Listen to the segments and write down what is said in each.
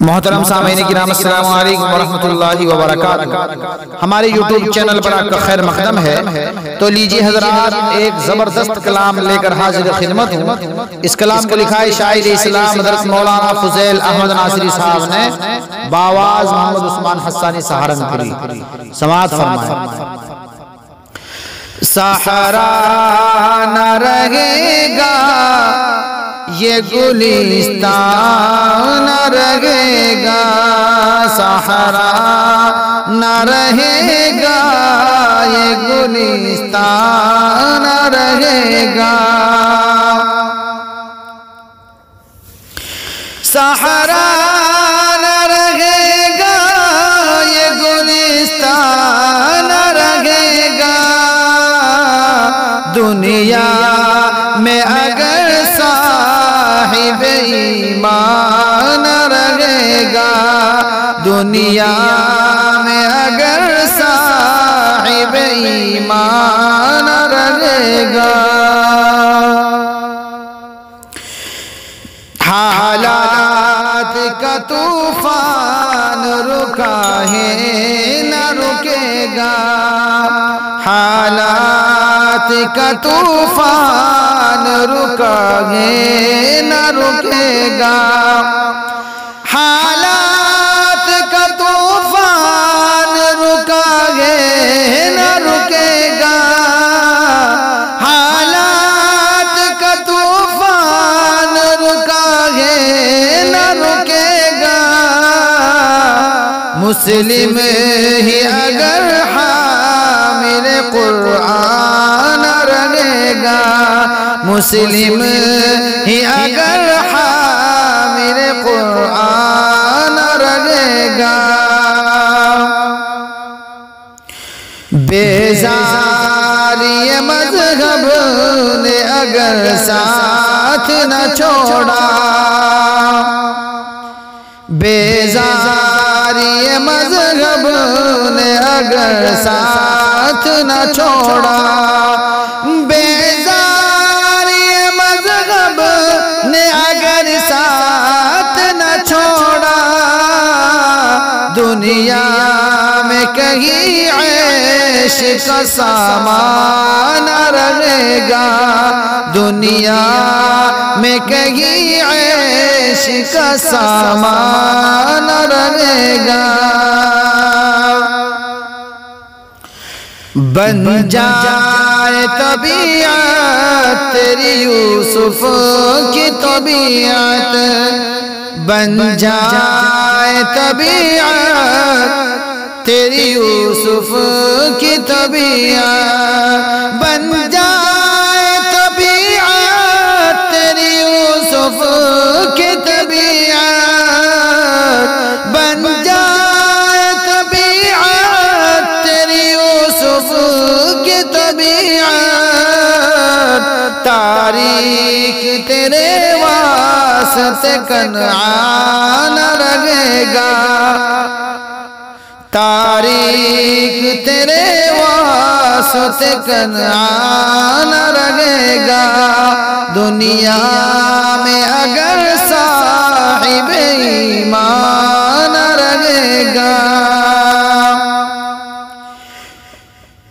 मोहतरम सामीन किराम अस्सलामु अलैकुम वरहमतुल्लाहि वबरकातुहू। हमारे यूट्यूब चैनल पर आपका खैर मकदम है। तो लीजिए हजरात, एक ज़बरदस्त कलाम लेकर हाजिर खिदमत हूँ। इस कलाम को लिखा है शायर इस्लाम हज़रत मौलाना फुज़ैल अहमद नासिरी साहब ने, बावाज़ मोहम्मद उस्मान हस्सानी सहारनपुरी। समाअत फरमाएं। सहारा न रहेगा ये गुलिस्तान न रहेगा, सहारा न रहेगा ये गुलिस्तान न रहेगा। सहारा न रहेगा ये गुलिस्तान न रहेगा। दुनिया में अगर साहिब ईमान रहेगा, दुनिया में अगर साहिब ईमान रहेगा। हालात का तूफान रुका है न रुकेगा, हालात का तूफान रुका है न रुकेगा। हालात का तूफान रुका है न रुकेगा, हालात का तूफान रुका है न रुकेगा। मुस्लिम ही अगर हामिल कुरान रहेगा, मुस्लिम ही अगर हामिल कुरान रहेगा। बेजारी मज़हब ने अगर साथ न छोड़ा, बेजारी मज़हब ने अगर साथ न छोड़ा, बेजारी मज़हब ने अगर साथ न छोड़ा। दुनिया में कहीं ऐश का सामान रहेगा, दुनिया में कहीं ऐश का सामान रहेगा। बन जाए तबीयत तेरी यूसुफ की तबीयत, बन जाए तबीयत तेरी यूसुफ की तबीयत, बन जाए तबीयत तेरी यूसुफ की तबीयत, बन जाए तबीयत तेरी यूसुफ की तबीयत। तारीख तेरे वास्ते कनान रहेगा, तारीख तेरे वास्ते कनान रहेगा। दुनिया में अगर साहिब ईमान रहेगा।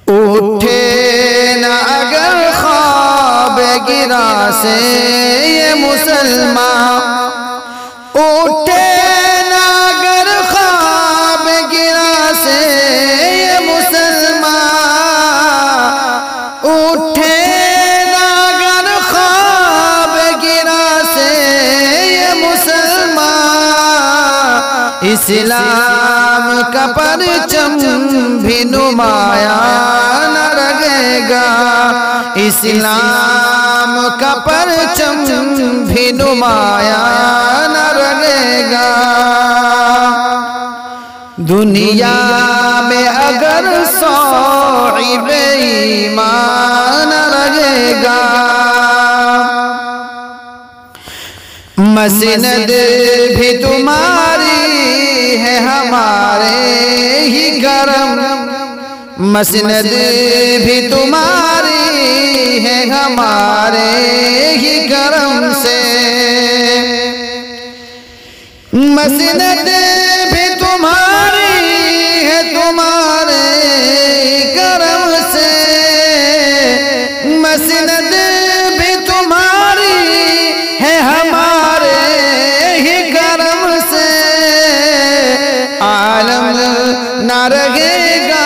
उठे न अगर ख्वाब गिरा से ये मुसलमान, उठे न अगर ख्वाब गिरा से ये मुसलमान, उठे न अगर ख्वाब गिरा से ये मुसलमान। इस्लाम का परचम भी नुमाया न रहेगा, इस्लाम का परचम भी नुमाया न रहेगा। दुनिया में अगर साहिब ईमान रहेगा, मसनद भी तुम्हारी है हमारे ही करम, मसनद भी तुम्हारी है हमारे ही करम से। मसनद भी तुम्हारी है तुम्हारे करम से, मसनद भी तुम्हारी है हमारे ही करम से। आलम न रहेगा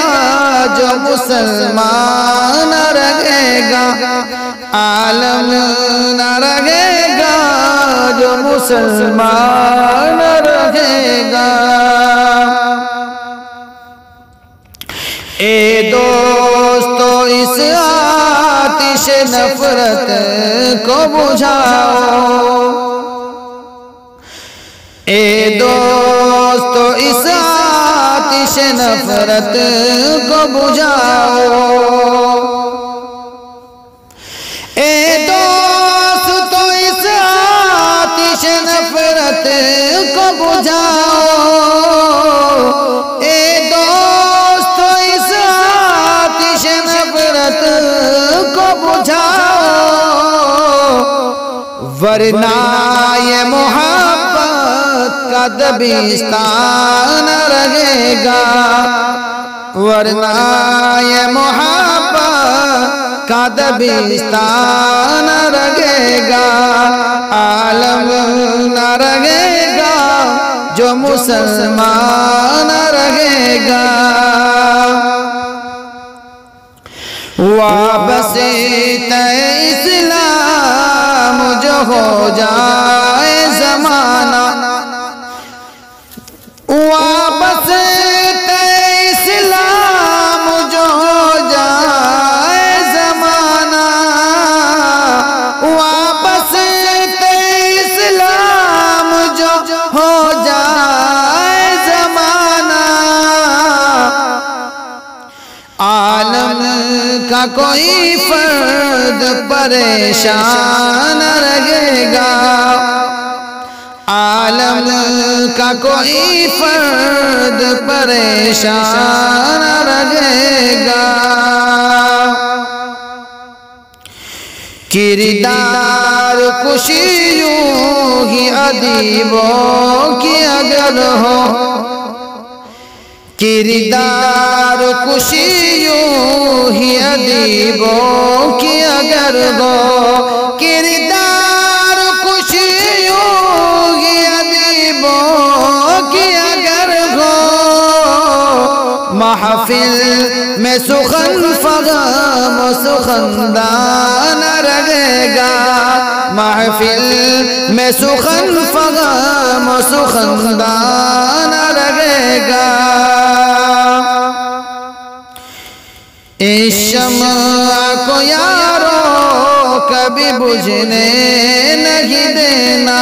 जो मुसलमान रहेगा, आलम न रहेगा जो मुसलमान रहेगा। ए दोस्तों इस आतिश नफरत को बुझाओ, ए दोस्तों इस आतिश नफरत को बुझाओ। ए दोस्तों इस आतिश नफरत को बुझाओ, ए दोस्तों इस आतिश नफरत को बुझाओ। वरना ये मोहब्बत का दबिस्तान रहेगा, वरना ये मोहब्बत का दबिस्तान रहेगा। आलम न रहेगा जो मुसलमान रहेगा। वापसी इस्लाम जो हो जाए ज़माना, वापस इस्लाम जो हो जाए ज़माना, वापस इस्लाम जो हो जाए ज़माना। आलम का कोई फर्द परेशान रहेगा, आलम का कोई फर्द परेशान रहेगा। किरदार कुशी यूं ही अदीबों की अगर हो, किरदार कुशी यूं ही अदीबों की अगर हो, किरदार कुशी यूं ही अदीबों की अगर हो। महफिल में सुखन फगम सुखनदान रहेगा, महफिल में सुखन फगम सुखनदान रहेगा। इस शम्अ को यारो कभी बुझने नहीं देना,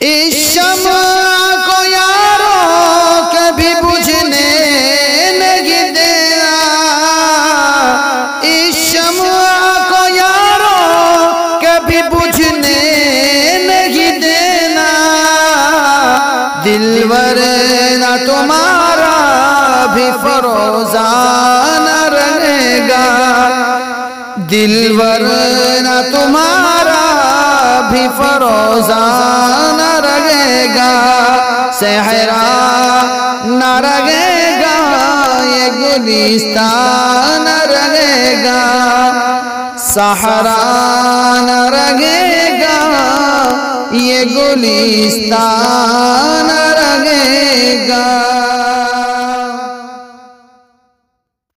इस शम्अ को यारो कभी बुझने नहीं देना, इस शम्अ को यारो कभी बुझने नहीं देना। दिलवर ना तुम्हारा भी फरोजान रहेगा, दिलवर न तुम्हारा भी फरोजान रहेगा। सहरा न रहेगा ये गुलिस्तान रहेगा, सहरा न रहेगा ये गुलिस्तान